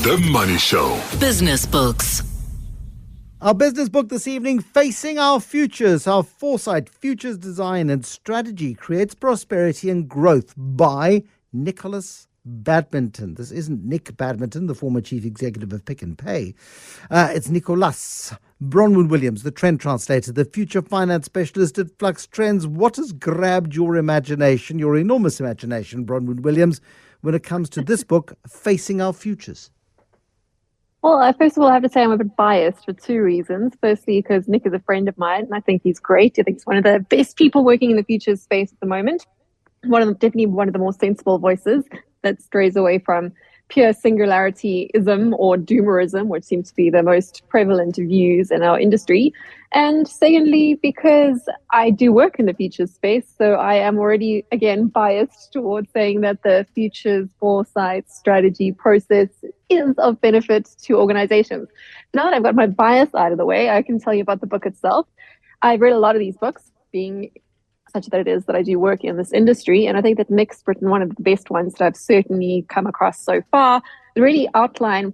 The Money Show. Business Books. Our business book this evening, Facing Our Futures, how Foresight, Futures Design and Strategy Creates Prosperity and Growth by Nikolas Badminton. This isn't Nick Badminton, the former chief executive of Pick and Pay. It's Nikolas. Bronwyn Williams, the trend translator, the future finance specialist at Flux Trends. What has grabbed your imagination, your enormous imagination, Bronwyn Williams, when it comes to this book, Facing Our Futures? Well, first of all, I have to say I'm a bit biased for two reasons. Firstly, because Nick is a friend of mine, and I think he's great. I think he's one of the best people working in the futures space at the moment. Definitely one of the more sensible voices that strays away from pure singularityism or doomerism, which seems to be the most prevalent views in our industry. And secondly, because I do work in the futures space, so I am already, again, biased towards saying that the futures foresight strategy process is of benefit to organizations. Now that I've got my bias out of the way, I can tell you about the book itself. I've read a lot of these books, being such that it is that I do work in this industry. And I think that Nick's written one of the best ones that I've certainly come across so far, to really outline,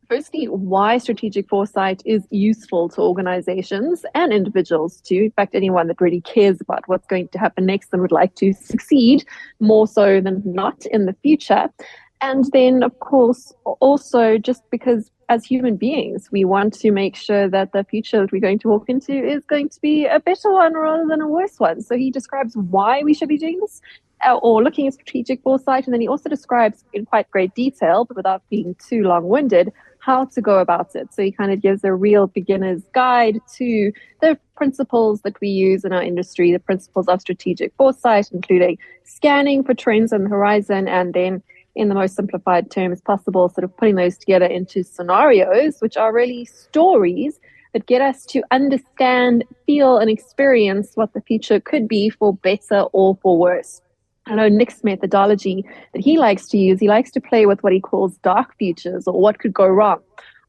firstly, why strategic foresight is useful to organizations and individuals too. In fact, anyone that really cares about what's going to happen next and would like to succeed more so than not in the future. And then, of course, also just because as human beings, we want to make sure that the future that we're going to walk into is going to be a better one rather than a worse one. So he describes why we should be doing this or looking at strategic foresight. And then he also describes in quite great detail, but without being too long-winded, how to go about it. So he kind of gives a real beginner's guide to the principles that we use in our industry, the principles of strategic foresight, including scanning for trends on the horizon, and then in the most simplified terms possible, sort of putting those together into scenarios, which are really stories that get us to understand, feel, and experience what the future could be for better or for worse. I know Nick's methodology that he likes to use, he likes to play with what he calls dark futures, or what could go wrong,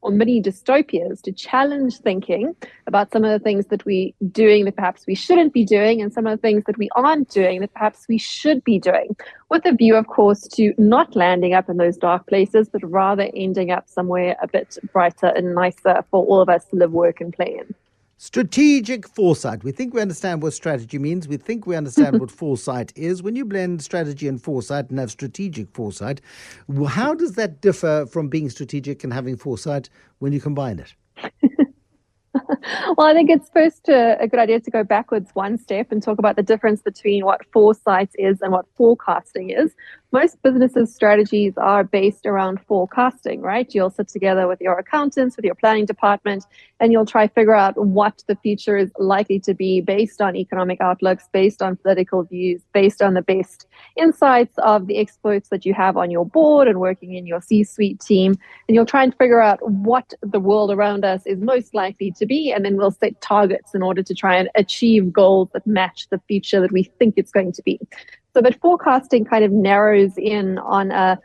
or mini dystopias, to challenge thinking about some of the things that we're doing that perhaps we shouldn't be doing, and some of the things that we aren't doing that perhaps we should be doing, with a view, of course, to not landing up in those dark places, but rather ending up somewhere a bit brighter and nicer for all of us to live, work, and play in. Strategic foresight. We think we understand what strategy means. We think we understand what foresight is. When you blend strategy and foresight and have strategic foresight, how does that differ from being strategic and having foresight when you combine it? Well, I think it's first a good idea to go backwards one step and talk about the difference between what foresight is and what forecasting is. Most businesses' strategies are based around forecasting, right? You'll sit together with your accountants, with your planning department, and you'll try to figure out what the future is likely to be based on economic outlooks, based on political views, based on the best insights of the experts that you have on your board and working in your C-suite team. And you'll try and figure out what the world around us is most likely to be, and then we'll set targets in order to try and achieve goals that match the future that we think it's going to be. So that forecasting kind of narrows in on a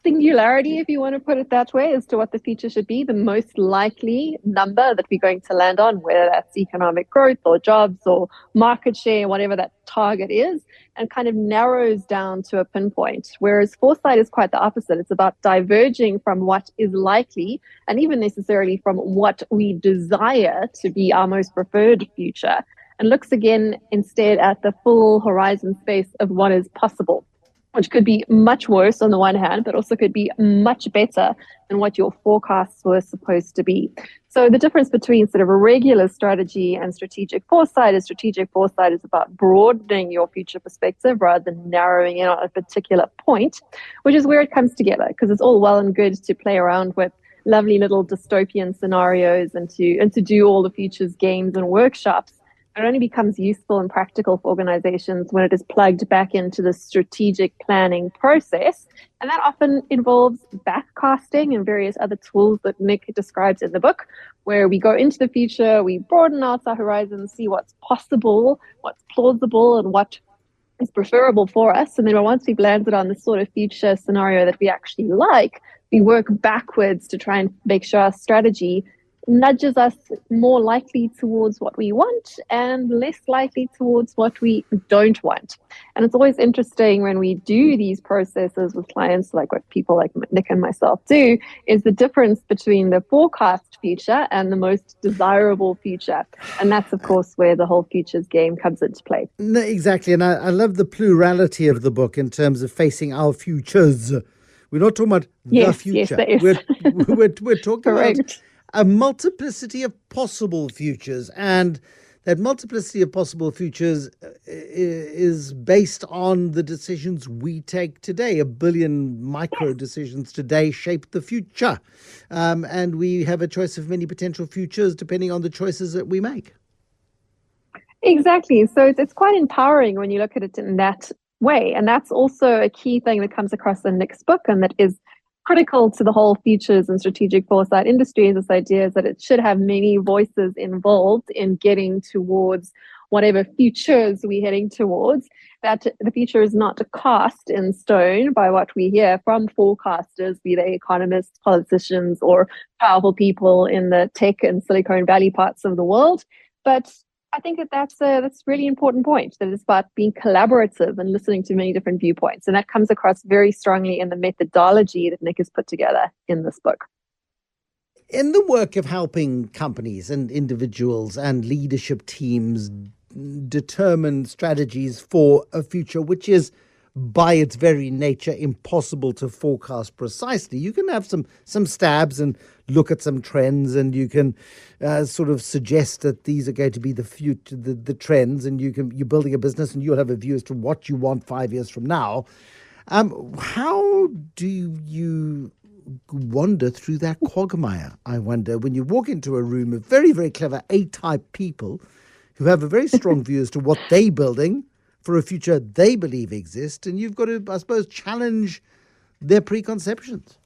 singularity, if you want to put it that way, as to what the future should be, the most likely number that we're going to land on, whether that's economic growth or jobs or market share, whatever that target is, and kind of narrows down to a pinpoint. Whereas foresight is quite the opposite. It's about diverging from what is likely, and even necessarily from what we desire to be our most preferred future, and looks again instead at the full horizon space of what is possible, which could be much worse on the one hand, but also could be much better than what your forecasts were supposed to be. So the difference between sort of a regular strategy and strategic foresight is about broadening your future perspective rather than narrowing in on a particular point, which is where it comes together, because it's all well and good to play around with lovely little dystopian scenarios and to do all the futures games and workshops. It only becomes useful and practical for organizations when it is plugged back into the strategic planning process. And that often involves backcasting and various other tools that Nick describes in the book, where we go into the future, we broaden out our horizons, see what's possible, what's plausible, and what is preferable for us. And then once we've landed on the sort of future scenario that we actually like, we work backwards to try and make sure our strategy nudges us more likely towards what we want and less likely towards what we don't want. And it's always interesting when we do these processes with clients, like what people like Nick and myself do, is the difference between the forecast future and the most desirable future. And that's, of course, where the whole futures game comes into play. No, exactly. And I love the plurality of the book in terms of facing our futures. We're not talking about the future. Yes, we're talking Correct. about a multiplicity of possible futures, and that multiplicity of possible futures is based on the decisions we take today. 1 billion micro decisions today shape the future, and we have a choice of many potential futures depending on the choices that we make. Exactly. So it's quite empowering when you look at it in that way. And that's also a key thing that comes across in Nick's book, and that is critical to the whole futures and strategic foresight industry, is this idea is that it should have many voices involved in getting towards whatever futures we're heading towards, that the future is not cast in stone by what we hear from forecasters, be they economists, politicians, or powerful people in the tech and Silicon Valley parts of the world. But I think that's a really important point, that it's about being collaborative and listening to many different viewpoints. And that comes across very strongly in the methodology that Nick has put together in this book. In the work of helping companies and individuals and leadership teams determine strategies for a future which is by its very nature impossible to forecast precisely, you can have some stabs and look at some trends, and you can sort of suggest that these are going to be the future, the trends, and you're building a business and you'll have a view as to what you want 5 years from now. How do you wander through that quagmire, I wonder, when you walk into a room of very, very clever A-type people who have a very strong view as to what they're building for a future they believe exists, and you've got to, I suppose, challenge their preconceptions.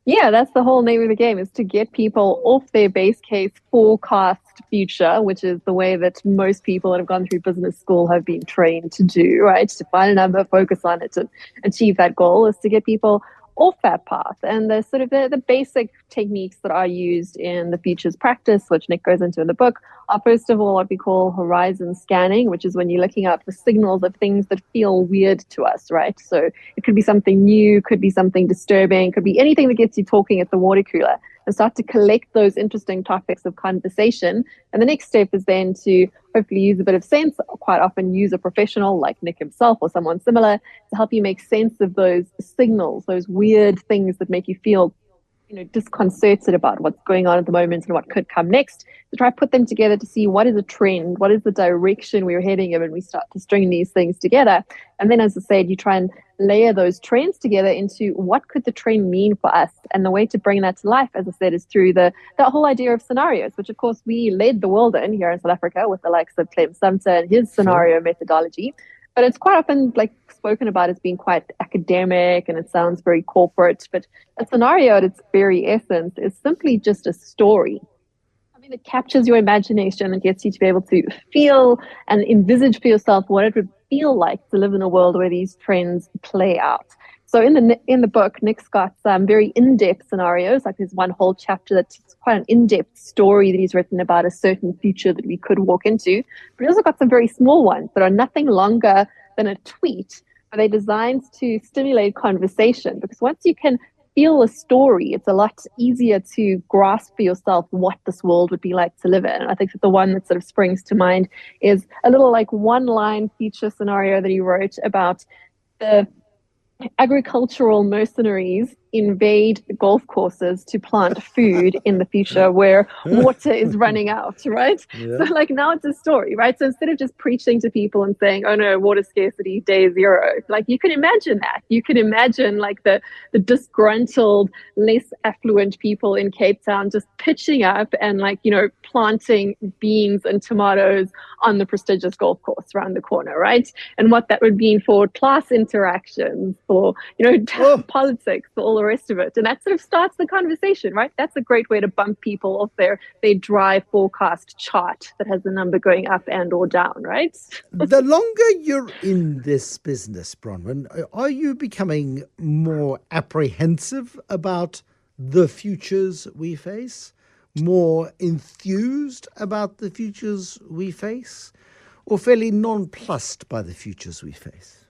Yeah, that's the whole name of the game, is to get people off their base case forecast future, which is the way that most people that have gone through business school have been trained to do, right? To find a number, focus on it, to achieve that goal, is to get people off that path. And the sort of the basic techniques that are used in the futures practice, which Nick goes into in the book, are first of all what we call horizon scanning, which is when you're looking out for signals of things that feel weird to us, right? So it could be something new, could be something disturbing, could be anything that gets you talking at the water cooler, and start to collect those interesting topics of conversation. And the next step is then to hopefully use a bit of sense, quite often use a professional like Nick himself or someone similar to help you make sense of those signals, those weird things that make you feel disconcerted about what's going on at the moment and what could come next, to try to put them together to see what is a trend, what is the direction we're heading in when we start to string these things together. And then, as I said, you try and layer those trends together into what could the trend mean for us. And the way to bring that to life, as I said, is through that whole idea of scenarios, which of course we led the world in here in South Africa with the likes of Clem Sumter and his scenario methodology. But it's quite often spoken about as being quite academic, and it sounds very corporate. But a scenario at its very essence is simply just a story. I mean, it captures your imagination and gets you to be able to feel and envisage for yourself what it would feel like to live in a world where these trends play out. So in the book, Nick's got some very in-depth scenarios. Like there's one whole chapter that's quite an in-depth story that he's written about a certain future that we could walk into. But he also got some very small ones that are nothing longer than a tweet, but they're designed to stimulate conversation. Because once you can feel a story, it's a lot easier to grasp for yourself what this world would be like to live in. And I think that the one that sort of springs to mind is a little one-line future scenario that he wrote about the agricultural mercenaries invade golf courses to plant food in the future where water is running out, right? Yeah. So now it's a story, right? So instead of just preaching to people and saying, oh no, water scarcity day zero, you can imagine that. You can imagine the disgruntled, less affluent people in Cape Town just pitching up and planting beans and tomatoes on the prestigious golf course around the corner, right? And what that would mean for class interactions, for politics, for all the rest of it. And that sort of starts the conversation, right? That's a great way to bump people off their dry forecast chart that has the number going up and or down, right? The longer you're in this business, Bronwyn, are you becoming more apprehensive about the futures we face? more enthused about the futures we face, or fairly nonplussed by the futures we face?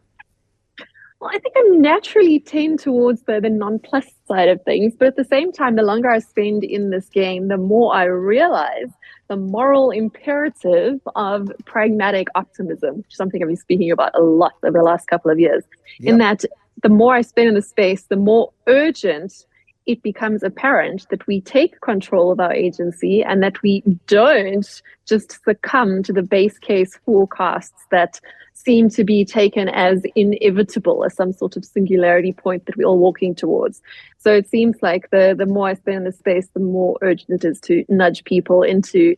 Well, I think I'm naturally tend towards the nonplussed side of things, but at the same time, the longer I spend in this game, the more I realize the moral imperative of pragmatic optimism, which is something I've been speaking about a lot over the last couple of years. Yep. In that, the more I spend in the space, the more urgent it becomes apparent that we take control of our agency and that we don't just succumb to the base case forecasts that seem to be taken as inevitable, as some sort of singularity point that we're all walking towards. So it seems like the more I spend in the space, the more urgent it is to nudge people into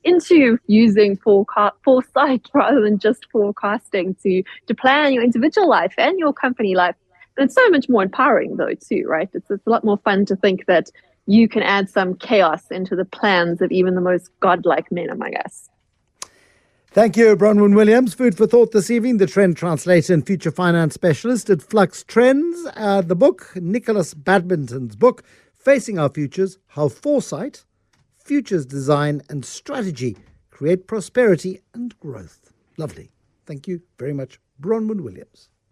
using foresight rather than just forecasting to plan your individual life and your company life. And it's so much more empowering, though, too, right? It's a lot more fun to think that you can add some chaos into the plans of even the most godlike men among us. Thank you, Bronwyn Williams. Food for thought this evening. The trend translator and future finance specialist at Flux Trends. The book, Nikolas Badminton's book, Facing Our Futures, How Foresight, Futures Design and Strategy Create Prosperity and Growth. Lovely. Thank you very much, Bronwyn Williams.